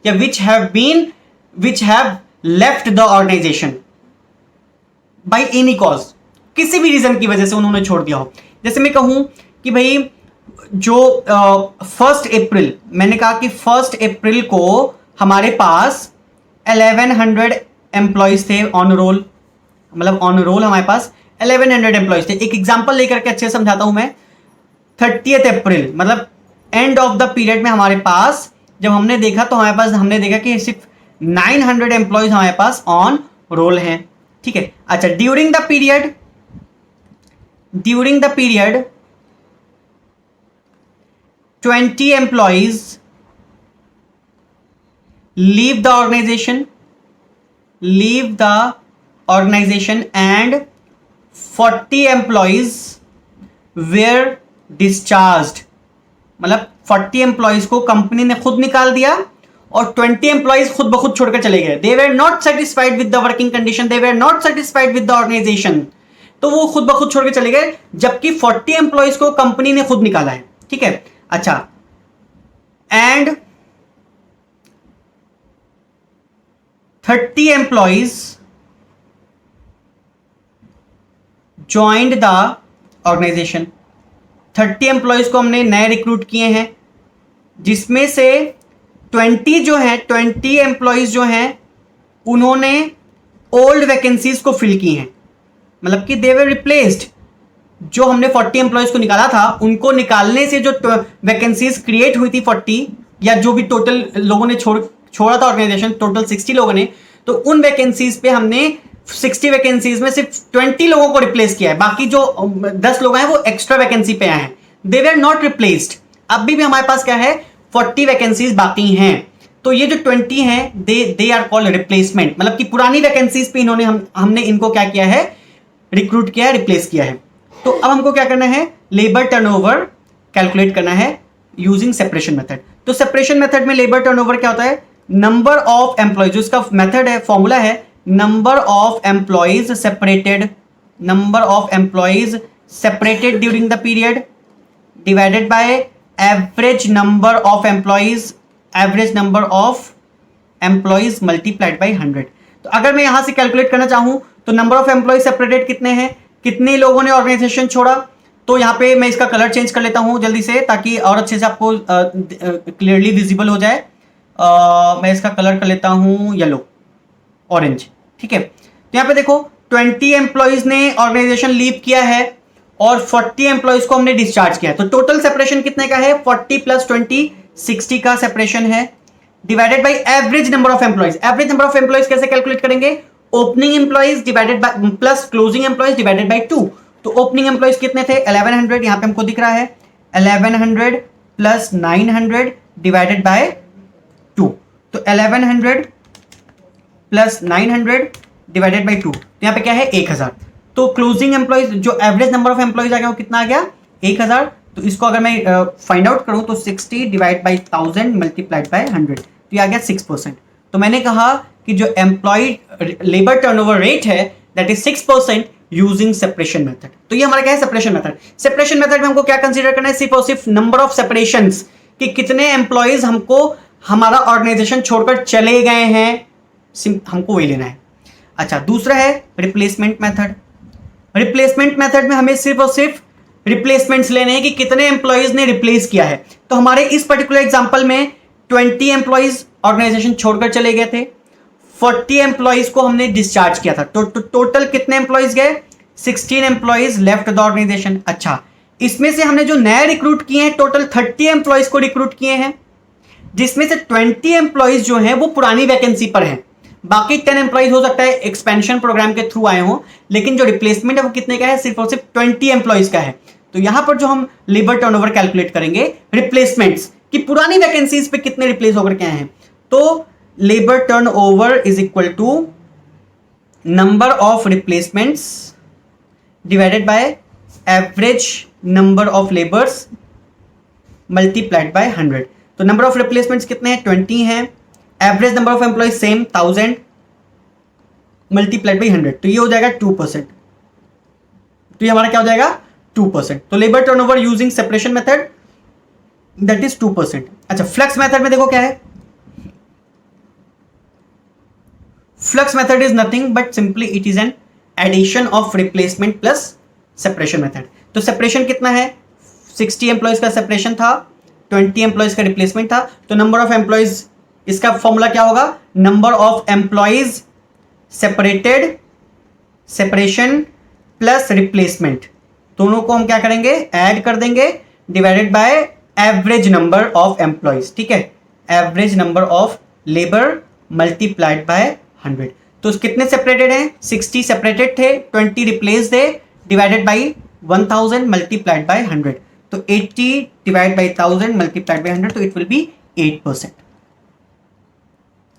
या which have left the organization by any cause, किसी भी reason की वजह से उन्होंने छोड़ दिया हो। जैसे मैं कहूं कि भाई जो 1 अप्रैल, मैंने कहा कि 1 अप्रैल को हमारे पास 1100 एम्प्लॉयज थे ऑन रोल, मतलब ऑन रोल हमारे पास 1100 एम्प्लॉयज थे। एक एग्जांपल लेकर के अच्छे से समझाता हूं मैं। 30 अप्रैल मतलब एंड ऑफ द पीरियड में हमारे पास जब हमने देखा तो हमारे पास हमने देखा कि सिर्फ 900 एम्प्लॉयज हमारे पास ऑन रोल हैं। ठीक है, अच्छा, during the period 20 employees leave the organisation and 40 employees were discharged, मतलब 40 एम्प्लॉयज को कंपनी ने खुद निकाल दिया और 20 एम्प्लॉयज खुद ब खुद छोड़कर चले गए। They were not satisfied with the working condition, they were not satisfied with the organisation, तो वो खुद ब खुद छोड़ के चले गए, जबकि 40 एम्प्लॉयज को कंपनी ने खुद निकाला है। ठीक है, अच्छा, and 30 employees joined the organisation. 30 employees को हमने नए रिक्रूट किए हैं, जिसमें से 20 एम्प्लॉयज जो हैं उन्होंने ओल्ड वैकेंसीज को फिल की हैं, मतलब कि दे वर रिप्लेस्ड। जो हमने 40 एम्प्लॉयज को निकाला था उनको निकालने से जो वैकेंसीज क्रिएट हुई थी 40, या जो भी टोटल लोगों ने छोड़ा था ऑर्गेनाइजेशन, टोटल 60 लोगों ने, तो उन वैकेंसीज पे हमने 60 वैकेंसीज में सिर्फ 20 लोगों को रिप्लेस किया है, बाकी जो 10 लोग हैं वो एक्स्ट्रा वैकेंसी पे आए हैं। दे वर नॉट रिप्लेस्ड। अभी भी हमारे पास क्या है? 40 वैकेंसीज बाकी हैं। तो ये जो 20 हैं दे आर कॉल्ड रिप्लेसमेंट, मतलब कि पुरानी वैकेंसीज पे इन्होंने हमने इनको क्या किया है? रिक्रूट किया है, रिप्लेस किया है। तो अब हमको क्या करना है? लेबर टर्नओवर कैलकुलेट करना है यूजिंग सेपरेशन मेथड। तो सेपरेशन मेथड में लेबर टर्नओवर क्या होता है? नंबर ऑफ एम्प्लॉयज, उसका मेथड है, फॉर्मूला है number of employees separated during the period divided by average number of employees multiplied by 100। तो अगर मैं यहां से कैलकुलेट करना चाहूं तो नंबर ऑफ एम्प्लॉयज सेपरेटेड कितने हैं, कितने लोगों ने ऑर्गेनाइजेशन छोड़ा, तो यहां पे मैं इसका कलर चेंज कर लेता हूं जल्दी से, ताकि और अच्छे से आपको क्लियरली विजिबल हो जाए। मैं इसका कलर कर लेता हूं येलो, ऑरेंज। ठीक है, तो यहां पे देखो 20 एम्प्लॉयज ने ऑर्गेनाइजेशन लीव किया है और 40 एम्प्लॉयज को हमने डिस्चार्ज किया है। तो टोटल सेपरेशन कितने का है? 40 + 20 60 का सेपरेशन है, divided by average number of employees. Average number of employees कैसे कैलकुलेट करेंगे? Opening employees divided by plus closing employees divided by 2। तो ओपनिंग एम्प्लॉयज कितने थे? 1100, यहां पे हमको दिख रहा है 1100 + 900 डिवाइडेड बाय 2। तो 1100 + 900 डिवाइडेड बाई 2, यहाँ पे क्या है? 1000। तो क्लोजिंग एम्प्लॉयज जो एवरेज नंबर ऑफ एम्प्लॉयज आ गया वो कितना आ गया? 1000। तो इसको अगर मैं फाइंड आउट करूं तो 60 डिवाइड बाई 1000 मल्टीप्लाइड बाय 100, तो ये आ गया 6%। तो मैंने कहा कि जो एम्प्लॉय लेबर टर्नओवर रेट है that is 6% using separation method. तो ये हमारा क्या है? Separation method. सेपरेशन मेथड में हमको क्या कंसीडर करना है? सिर्फ और सिर्फ नंबर ऑफ सेपरेशंस, कि कितने एम्प्लॉयज हमको हमारा ऑर्गेनाइजेशन छोड़कर चले गए हैं, हमको वही लेना है। अच्छा, दूसरा है रिप्लेसमेंट मेथड। रिप्लेसमेंट मेथड में हमें सिर्फ और सिर्फ रिप्लेसमेंट्स लेने हैं कि कितने एम्प्लॉयज ने रिप्लेस किया है। तो हमारे इस पर्टिकुलर एग्जांपल में 20 एम्प्लॉयज ऑर्गेनाइजेशन छोड़कर चले गए थे, 40 एम्प्लॉयज को हमने डिस्चार्ज किया था। तो टोटल कितने एम्प्लॉयज गए? 16 एम्प्लॉयज लेफ्ट द ऑर्गेनाइजेशन। अच्छा, इसमें से हमने जो नए रिक्रूट किए हैं टोटल 30 एम्प्लॉयज को रिक्रूट किए हैं, जिसमें से 20 एम्प्लॉयज जो हैं वो पुरानी वैकेंसी पर हैं। बाकी 10 एम्प्लॉयज हो सकता है एक्सपेंशन प्रोग्राम के थ्रू आए हों, लेकिन जो रिप्लेसमेंट है वो कितने का है, सिर्फ और सिर्फ 20 एम्प्लॉयज का है। तो यहां पर जो हम लेबर टर्नओवर कैलकुलेट करेंगे रिप्लेसमेंट्स की पुरानी वैकेंसीज पे कितने रिप्लेस होकर के आए हैं, तो labour turnover is equal to number of replacements divided by average number of labours multiplied by 100। तो नंबर ऑफ रिप्लेसमेंट्स कितने हैं, 20 हैं। Average number of employees same 1000 multiplied by 100, तो ये हो जाएगा 2%। तो ये हमारा क्या हो जाएगा 2%। तो labour turnover using separation method that is 2%। अच्छा, फ्लेक्स मेथड में देखो क्या है, flux method is nothing but simply it is an addition of replacement plus separation method. तो सेपरेशन कितना है, 60 एम्प्लॉयज का सेपरेशन था, 20 एम्प्लॉयज का रिप्लेसमेंट था। तो नंबर ऑफ एम्प्लॉयज, इसका फॉर्मूला क्या होगा, number of employees separated, separation plus replacement, दोनों को हम क्या करेंगे, ऐड कर देंगे, divided by average number of employees. ठीक है, average number of labour multiplied by 100। तो कितने सेपरेटेड हैं, 60 सेपरेटेड थे, 20 रिप्लेस थे, डिवाइडेड बाई 1000 मल्टीप्लाइड बाय 100। तो 80 डिवाइड बाई 1000 मल्टीप्लाइड बाई 100, तो it will B 8%।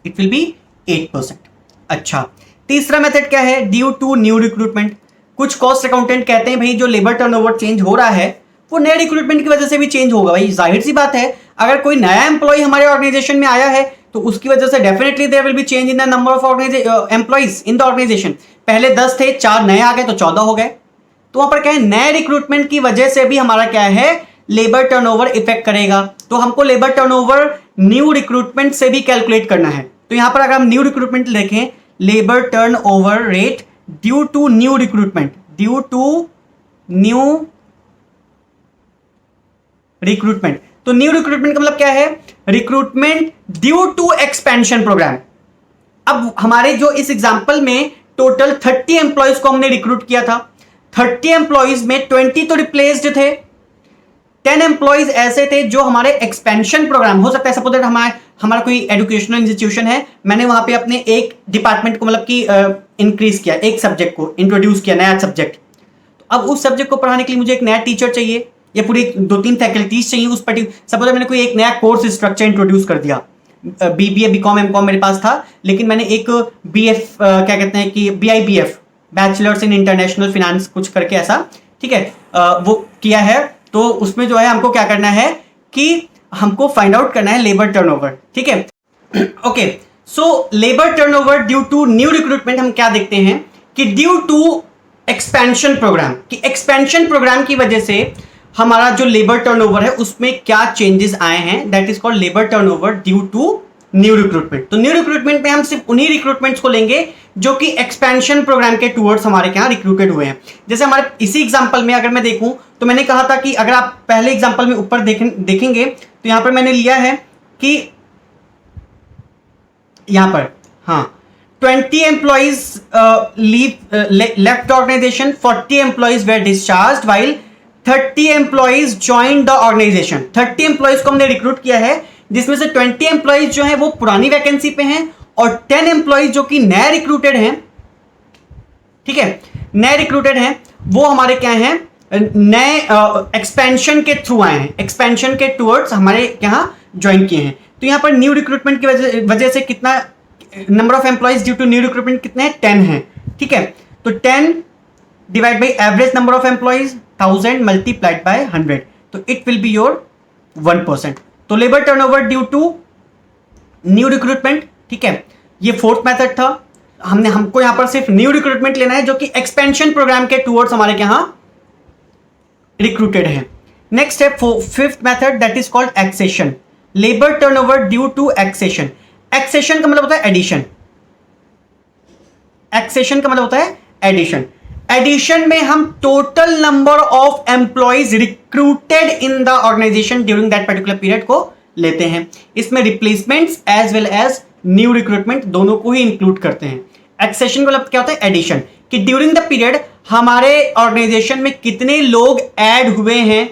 It will B 8%। अच्छा, तीसरा मेथड क्या है, ड्यू टू न्यू रिक्रूटमेंट। कुछ कॉस्ट अकाउंटेंट कहते हैं भाई जो लेबर टर्नओवर चेंज हो रहा है वो नए रिक्रूटमेंट की वजह से भी चेंज होगा। भाई जाहिर सी बात है, अगर कोई नया एम्प्लॉय हमारे ऑर्गेनाइजेशन में आया है तो उसकी वजह से definitely there will be change in the number of employees in the organisation. पहले 10 थे, 4 नए आ गए तो 14 हो गए। तो वहां पर क्या है, नए रिक्रूटमेंट की वजह से भी हमारा क्या है, लेबर टर्नओवर इफेक्ट करेगा। तो हमको लेबर टर्नओवर न्यू रिक्रूटमेंट से भी कैलकुलेट करना है। तो यहां पर अगर हम न्यू रिक्रूटमेंट देखें, labour turnover rate due to new recruitment, due to new recruitment. तो न्यू रिक्रूटमेंट का मतलब क्या है, recruitment due to expansion programme. अब हमारे जो इस एग्जांपल में टोटल 30 एम्प्लॉयज को हमने रिक्रूट किया था, 30 एम्प्लॉयज में 20 तो रिप्लेस्ड थे, 10 एम्प्लॉयज ऐसे थे जो हमारे एक्सपेंशन प्रोग्राम, हो सकता है सपोज दैट हमारा कोई एजुकेशनल इंस्टीट्यूशन है, मैंने वहां पे अपने एक डिपार्टमेंट को मतलब कि इंक्रीज किया, एक सब्जेक्ट को इंट्रोड्यूस किया, नया सब्जेक्ट। तो अब उस सब्जेक्ट को पढ़ाने के लिए मुझे एक नया टीचर चाहिए या पूरी 2-3 फैकल्टीज चाहिए उस पर्टिकुलर, सपोज मैंने कोई एक नया कोर्स स्ट्रक्चर इंट्रोड्यूस कर दिया, बीबीए बीकॉम एमकॉम मेरे पास था, लेकिन मैंने एक बीएफ क्या कहते हैं कि बीआईबीएफ, बैचलर्स इन इंटरनेशनल फिनेंस कुछ करके ऐसा, ठीक है, वो किया है। तो उसमें जो है हमको क्या करना है कि हमको फाइंड आउट करना है लेबर टर्नओवर। ठीक है, okay. So labour turnover due to new recruitment हम क्या देखते हैं कि ड्यू टू एक्सपेंशन प्रोग्राम, कि एक्सपेंशन प्रोग्राम की वजह से हमारा जो लेबर टर्नओवर है उसमें क्या चेंजेस आए हैं, that is called labour turnover due to new recruitment. तो न्यू रिक्रूटमेंट में हम सिर्फ उन्हीं रिक्रूटमेंट्स को लेंगे जो कि एक्सपेंशन प्रोग्राम के टूवर्ड्स हमारे यहाँ रिक्रूटेड हुए हैं। जैसे हमारे इसी एग्जांपल में अगर मैं देखूं तो मैंने कहा था कि अगर आप पहले एग्जांपल में ऊपर देखेंगे तो यहां पर मैंने लिया है कि यहां पर, हाँ, 20 employees left organisation, 40 employees were discharge while 30 employees join the organisation. 30 employees को हमने रिक्रूट किया है, जिसमें से 20 एम्प्लॉइज जो हैं वो पुरानी वैकेंसी पे हैं और 10 एम्प्लॉइज जो कि नए रिक्रूटेड हैं, ठीक है, नए रिक्रूटेड हैं, वो हमारे क्या हैं, नए एक्सपेंशन के थ्रू आए हैं, एक्सपेंशन के टूवर्ड्स हमारे यहाँ ज्वाइन किए हैं। तो यहाँ पर न्यू रिक्रूटमेंट की वजह से कितना number of employees due to new recruitment कितने हैं, 10 हैं। ठीक है, तो 10 divide by average number of employees 1000 multiplied by 100, तो इट विल बी योर 1%। तो labour turnover due to new recruitment, ठीक है, ये फोर्थ मेथड था। हमको यहां पर सिर्फ न्यू रिक्रूटमेंट लेना है जो कि एक्सपेंशन प्रोग्राम के टूवर्ड्स हमारे यहां रिक्रूटेड है। नेक्स्ट है fifth method, that is called accession, labour turnover due to accession. Accession का मतलब होता है एडिशन, एक्सेशन का मतलब होता है एडिशन। एडिशन में हम total number of employees recruited in the organisation during that particular period को लेते हैं। इसमें replacements as well as new recruitment दोनों को ही इंक्लूड करते हैं। एक्सेशन का मतलब क्या होता है, एडिशन, कि ड्यूरिंग द पीरियड हमारे ऑर्गेनाइजेशन में कितने लोग ऐड हुए हैं,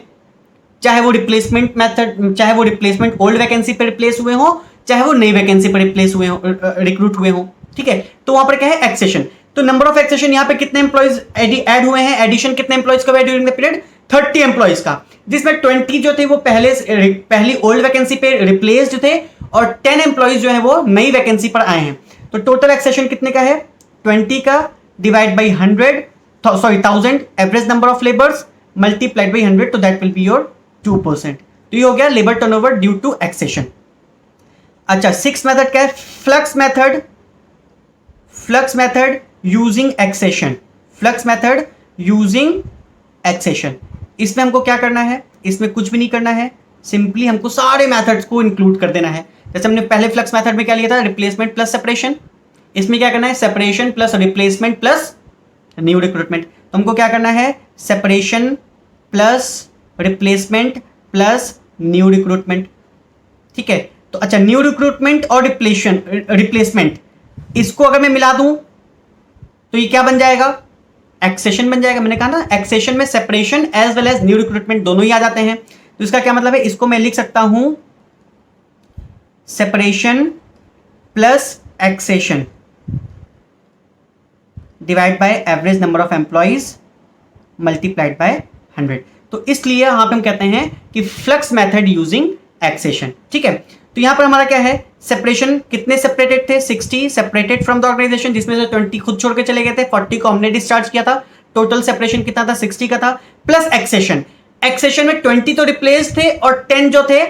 चाहे वो रिप्लेसमेंट मेथड, चाहे वो रिप्लेसमेंट ओल्ड वैकेंसी पे रिप्लेस हुए हो, चाहे वो नई वैकेंसी पे रिप्लेस हुए हो, रिक्रूट हुए हो, ठीक है। तो वहां पर क्या है, एक्सेशन। तो नंबर ऑफ एक्सेशन यहां पे कितने एम्प्लॉइज ऐड हुए हैं, एडिशन कितने एम्प्लॉइज का हुआ ड्यूरिंग द पीरियड, 30 एम्प्लॉइज का, जिसमें 20 जो थे वो पहली ओल्ड वैकेंसी पे रिप्लेस्ड थे और 10 एम्प्लॉइज जो है वो नई वैकेंसी पर आए हैं। तो टोटल एक्सेशन कितने का है, 20 का divide by 1000 average number of labours multiplied by 100, तो दैट विल बी योर 2%। तो ये हो गया labour turnover due to accession. अच्छा, 6th मेथड क्या है, flux method. Flux method using accession, flux method using accession. इसमें हमको क्या करना है, इसमें कुछ भी नहीं करना है, सिंपली हमको सारे मेथड्स को इंक्लूड कर देना है। जैसे हमने पहले फ्लक्स मेथड में क्या लिया था, रिप्लेसमेंट प्लस सेपरेशन। इसमें क्या करना है, separation plus replacement plus new recruitment. तो हमको क्या करना है, separation plus replacement plus new recruitment, ठीक है। तो अच्छा, न्यू रिक्रूटमेंट और रिप्लेसमेंट, इसको अगर मैं मिला दूं तो ये क्या बन जाएगा, एक्सेशन बन जाएगा। मैंने कहा ना, एक्सेशन में separation as well as new recruitment दोनों ही आ जाते हैं। तो इसका क्या मतलब है, इसको मैं लिख सकता हूं separation plus accession divide by average number of employees multiplied by 100। तो इसलिए यहां पे हम कहते हैं कि फ्लक्स मेथड यूजिंग एक्सेशन, ठीक है। तो यहां पर हमारा क्या है, सेपरेशन कितने सेपरेटेड थे, 60 सेपरेटेड फ्रॉम द ऑर्गेनाइजेशन, जिसमें से 20 खुद छोड़ के चले गए थे, 40 को हमने डिस्चार्ज किया था। टोटल सेपरेशन कितना था, 60 का था, प्लस एक्सेशन। एक्सेशन में 20 तो रिप्लेस थे और 10 जो थे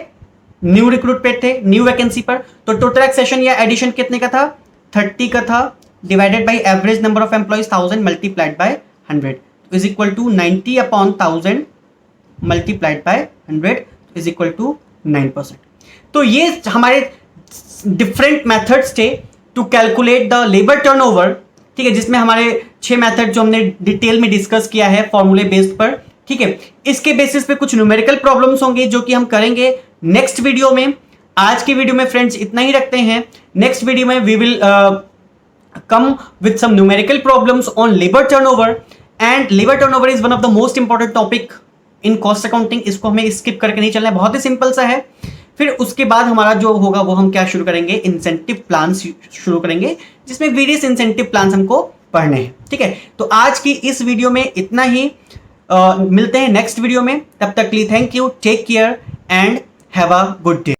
न्यू रिक्रूटमेंट थे, न्यू वैकेंसी पर। तो टोटल एक्सेशन या एडिशन कितने का था, 30 का था, divided by average number of employees 1000 multiplied by 100 is equal to 90 upon 1000 multiplied by 100 is equal to 9%। तो ये हमारे डिफरेंट मेथड्स थे to calculate the labour turnover, ठीक है, जिसमें हमारे 6 मेथड जो हमने डिटेल में डिस्कस किया है फॉर्मूले बेस्ड पर, ठीक है। इसके बेसिस पे कुछ न्यूमेरिकल प्रॉब्लम्स होंगे जो कि हम करेंगे नेक्स्ट वीडियो में। आज की वीडियो में फ्रेंड्स इतना ही रखते हैं। नेक्स्ट वीडियो में we will come with some numerical problems on labour turnover, and labour turnover is one of the most important topic in cost accounting. इसको हमें स्किप करके नहीं चलना है, बहुत ही सिंपल सा है। फिर उसके बाद हमारा जो होगा वो हम क्या शुरू करेंगे, इंसेंटिव प्लान्स शुरू करेंगे, जिसमें वेरियस इंसेंटिव प्लान्स हमको पढ़ने हैं, ठीक है। तो आज की इस वीडियो में इतना ही, मिलते हैं नेक्स्ट वीडियो में। तब तक के लिए thank you, take care and have a good day.